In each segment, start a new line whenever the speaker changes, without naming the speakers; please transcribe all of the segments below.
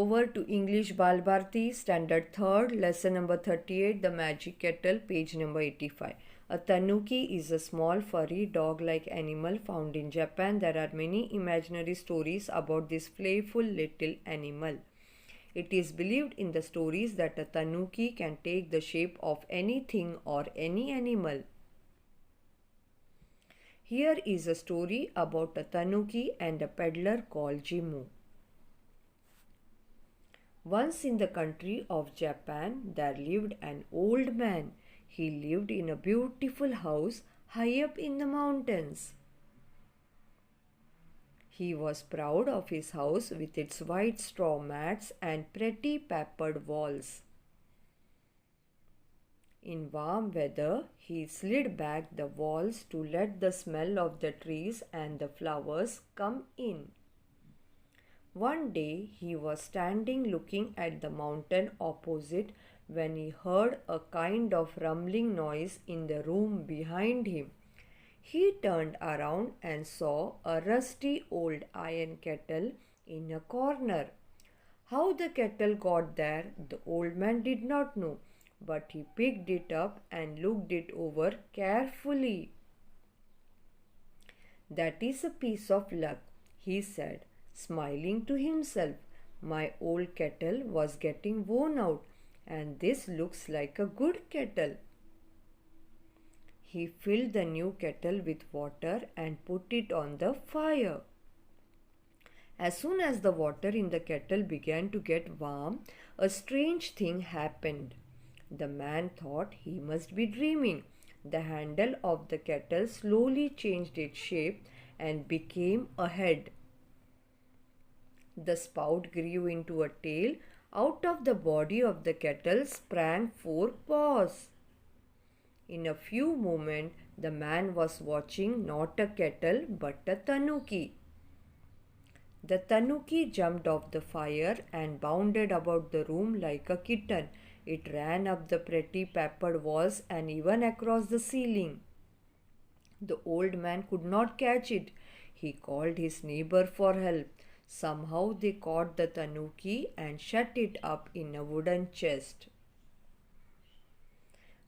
over to English Balbharti, Standard 3rd, Lesson number 38, The Magic Kettle, page number 85. A tanuki is a small furry dog-like animal found in Japan. There are many imaginary stories about this playful little animal. It is believed in the stories that a tanuki can take the shape of anything or any animal. Here is a story about a tanuki and a peddler called Jimu. Once in the country of Japan, there lived an old man. He lived in a beautiful house high up in the mountains. He was proud of his house with its white straw mats and pretty papered walls. In warm weather, he slid back the walls to let the smell of the trees and the flowers come in. One day he was standing looking at the mountain opposite when he heard a kind of rumbling noise in the room behind him. He turned around and saw a rusty old iron kettle in a corner. How the kettle got there, the old man did not know, but he picked it up and looked it over carefully. "That is a piece of luck," he said, smiling to himself. "My old kettle was getting worn out, and this looks like a good kettle." He filled the new kettle with water and put it on the fire. As soon as the water in the kettle began to get warm, a strange thing happened. The man thought he must be dreaming. The handle of the kettle slowly changed its shape and became a head. The spout grew into a tail. Out of the body of the kettle sprang 4 paws. In a few moments, the man was watching not a kettle but a tanuki. The tanuki jumped off the fire and bounded about the room like a kitten. It ran up the pretty papered walls and even across the ceiling. The old man could not catch it. He called his neighbor for help. Somehow they caught the tanuki and shut it up in a wooden chest.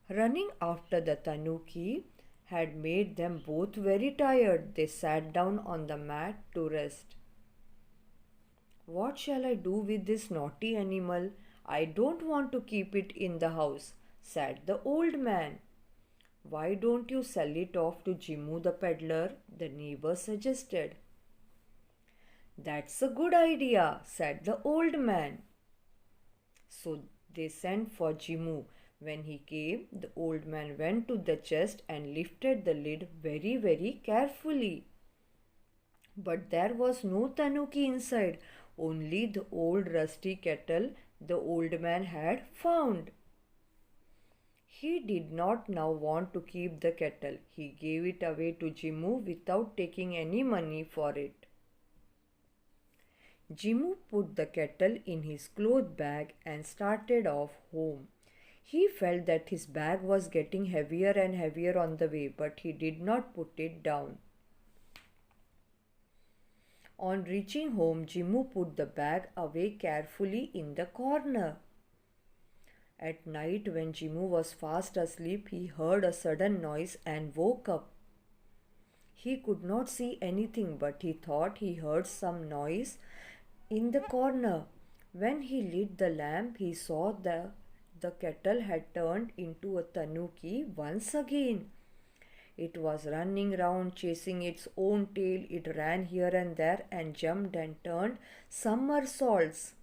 Running after the tanuki had made them both very tired. They sat down on the mat to rest. "What shall I do with this naughty animal? I don't want to keep it in the house," said the old man. "Why don't you sell it off to Jimu the peddler?" the neighbor suggested. "That's a good idea," said the old man. So they sent for Jimu. When he came, the old man went to the chest and lifted the lid very, very carefully. But there was no tanuki inside, only the old rusty kettle the old man had found. He did not now want to keep the kettle. He gave it away to Jimu without taking any money for it. Jimu put the kettle in his cloth bag and started off home. He felt that his bag was getting heavier and heavier on the way, but he did not put it down. On reaching home, Jimu put the bag away carefully in the corner. At night, when Jimu was fast asleep, he heard a sudden noise and woke up. He could not see anything, but he thought he heard some noise in the corner. When he lit the lamp, he saw the kettle had turned into a tanuki once again. It was running round, chasing its own tail. It ran here and there and jumped and turned somersaults.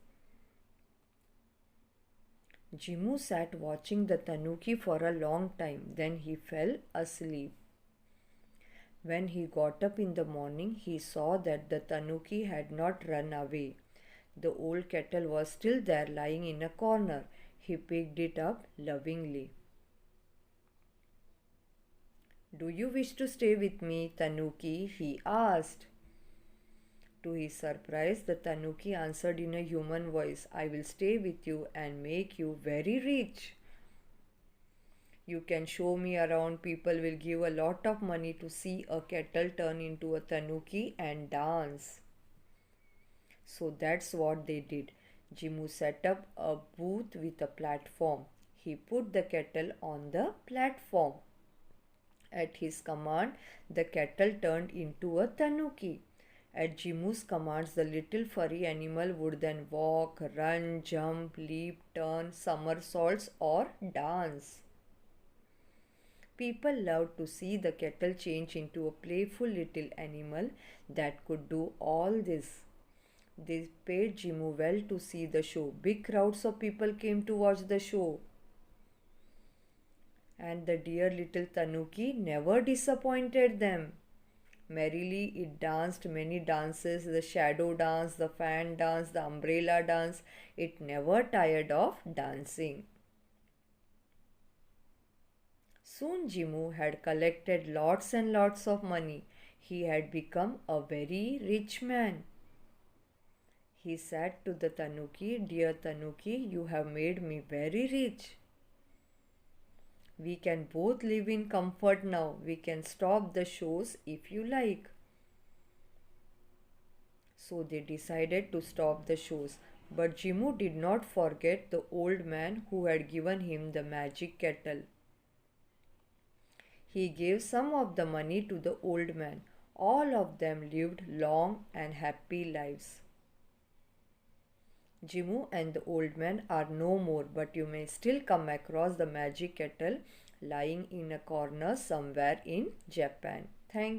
Jimu sat watching the tanuki for a long time. Then he fell asleep. When he got up in the morning, he saw that the tanuki had not run away. The old kettle was still there, lying in a corner. He picked it up lovingly. "Do you wish to stay with me, tanuki?" he asked. To his surprise, the tanuki answered in a human voice, "I will stay with you and make you very rich. You can show me around. People will give a lot of money to see a kettle turn into a tanuki and dance." So that's what they did. Jimu set up a booth with a platform. He put the kettle on the platform. At his command, the kettle turned into a tanuki. At Jimu's commands, the little furry animal would then walk, run, jump, leap, turn, somersaults, or dance. People loved to see the kettle change into a playful little animal that could do all this. They paid Jimu well to see the show. Big crowds of people came to watch the show. And the dear little tanuki never disappointed them. Merrily it danced many dances, the shadow dance, the fan dance, the umbrella dance. It never tired of dancing. Soon Jimu had collected lots and lots of money. He had become a very rich man. He said to the tanuki, "Dear tanuki, you have made me very rich. We can both live in comfort now. We can stop the shows if you like." So they decided to stop the shows. But Jimu did not forget the old man who had given him the magic kettle. He gave some of the money to the old man. All of them lived long and happy lives. Jimu and the old man are no more, but you may still come across the magic kettle lying in a corner somewhere in Japan. Thank you.